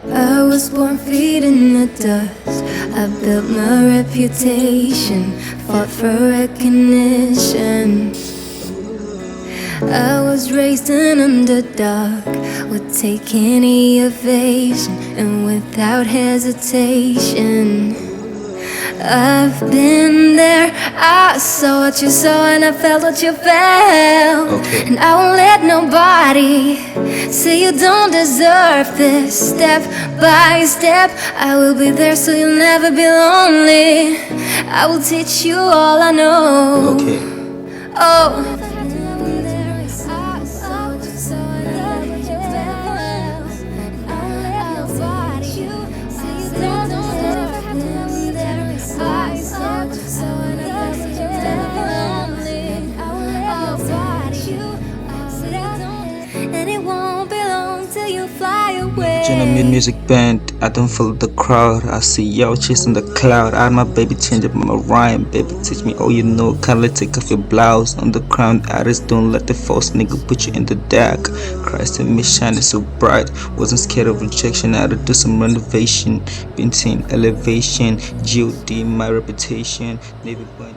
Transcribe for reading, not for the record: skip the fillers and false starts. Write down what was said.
I was born feet in the dust. I built my reputation, fought for recognition. I was raised an underdog, would take any ovation, and without hesitation. I've been there, I saw what you saw and I felt what you felt. And I won't let nobody say you don't deserve this. Step by step, I will be there so you'll never be lonely. I will teach you all I know. Oh. And it won't be long till you fly away. Music band, I don't follow the crowd. I see y'all chasing the cloud. I my baby change up my rhyme. Baby teach me all you know. Kindly take off your blouse. On the ground artist, don't let the false nigga put you in the dark. Christ in me shining so bright. Wasn't scared of rejection. I had to do some renovation. Maintain elevation. G.O.D. my reputation. Navy boy.